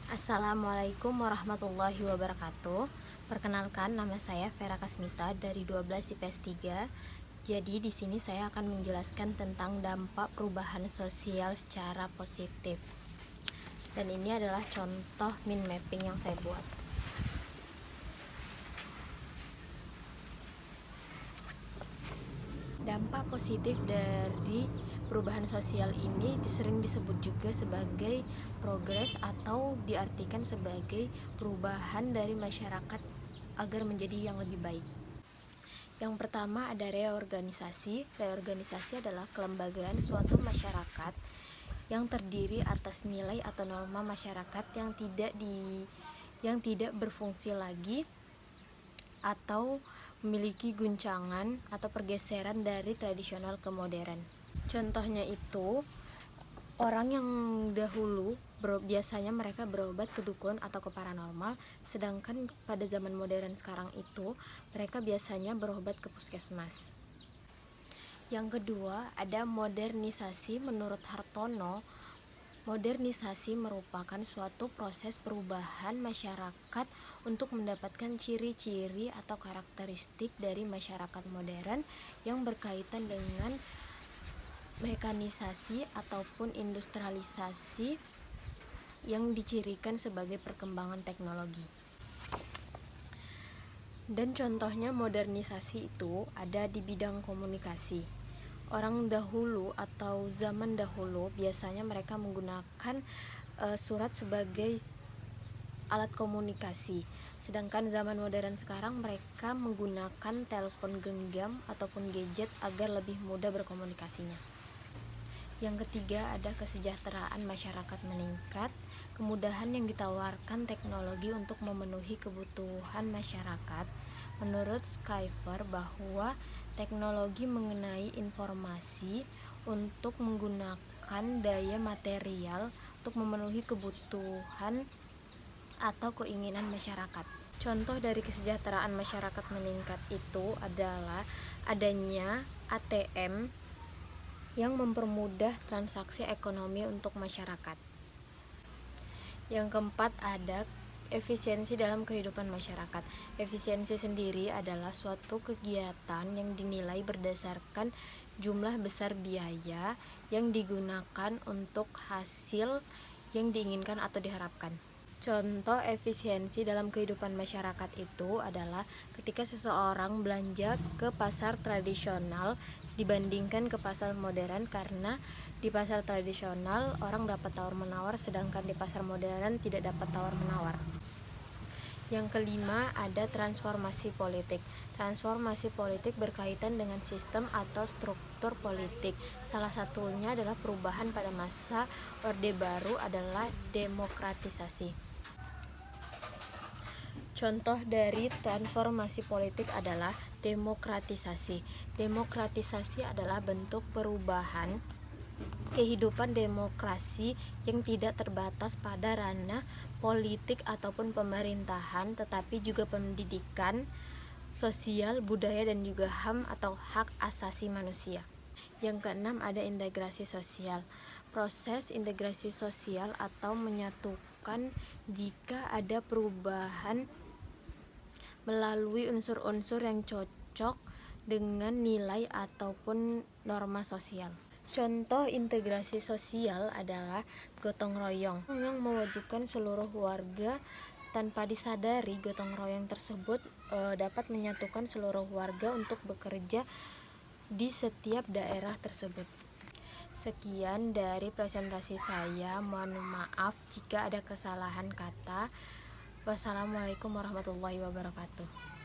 Assalamualaikum warahmatullahi wabarakatuh. Perkenalkan, nama saya Vera Kasmita dari 12 IPS 3. Jadi di sini saya akan menjelaskan tentang dampak perubahan sosial secara positif. Dan ini adalah contoh mind mapping yang saya buat. Dampak positif dari perubahan sosial ini sering disebut juga sebagai progres atau diartikan sebagai perubahan dari masyarakat agar menjadi yang lebih baik. Yang pertama ada reorganisasi. Reorganisasi adalah kelembagaan suatu masyarakat yang terdiri atas nilai atau norma masyarakat yang tidak berfungsi lagi atau memiliki guncangan atau pergeseran dari tradisional ke modern. Contohnya itu, orang yang dahulu biasanya mereka berobat ke dukun atau ke paranormal, sedangkan pada zaman modern sekarang itu mereka biasanya berobat ke puskesmas. Yang kedua, ada modernisasi. Menurut Hartono, modernisasi merupakan suatu proses perubahan masyarakat untuk mendapatkan ciri-ciri atau karakteristik dari masyarakat modern yang berkaitan dengan mekanisasi ataupun industrialisasi yang dicirikan sebagai perkembangan teknologi. Dan contohnya modernisasi itu ada di bidang komunikasi. Orang dahulu atau zaman dahulu biasanya mereka menggunakan surat sebagai alat komunikasi, sedangkan zaman modern sekarang mereka menggunakan telepon genggam ataupun gadget agar lebih mudah berkomunikasinya. Yang ketiga ada kesejahteraan masyarakat meningkat. Kemudahan yang ditawarkan teknologi untuk memenuhi kebutuhan masyarakat. Menurut Skyver bahwa teknologi mengenai informasi untuk menggunakan daya material untuk memenuhi kebutuhan atau keinginan masyarakat. Contoh dari kesejahteraan masyarakat meningkat itu adalah adanya ATM yang mempermudah transaksi ekonomi untuk masyarakat. Yang keempat ada efisiensi dalam kehidupan masyarakat. Efisiensi sendiri adalah suatu kegiatan yang dinilai berdasarkan jumlah besar biaya yang digunakan untuk hasil yang diinginkan atau diharapkan. Contoh efisiensi dalam kehidupan masyarakat itu adalah ketika seseorang belanja ke pasar tradisional dibandingkan ke pasar modern, karena di pasar tradisional orang dapat tawar-menawar, sedangkan di pasar modern tidak dapat tawar-menawar. Yang kelima ada transformasi politik. Transformasi politik berkaitan dengan sistem atau struktur politik. Salah satunya adalah perubahan pada masa Orde Baru adalah demokratisasi. Contoh dari transformasi politik adalah demokratisasi. Demokratisasi adalah bentuk perubahan kehidupan demokrasi yang tidak terbatas pada ranah politik ataupun pemerintahan, tetapi juga pendidikan, sosial, budaya, dan juga HAM atau hak asasi manusia. Yang keenam ada integrasi sosial. Proses integrasi sosial atau menyatukan jika ada perubahan melalui unsur-unsur yang cocok dengan nilai ataupun norma sosial. Contoh integrasi sosial adalah gotong royong yang mewajibkan seluruh warga. Tanpa disadari, gotong royong tersebut dapat menyatukan seluruh warga untuk bekerja di setiap daerah tersebut. Sekian dari presentasi saya. Mohon maaf jika ada kesalahan kata. Wassalamualaikum warahmatullahi wabarakatuh.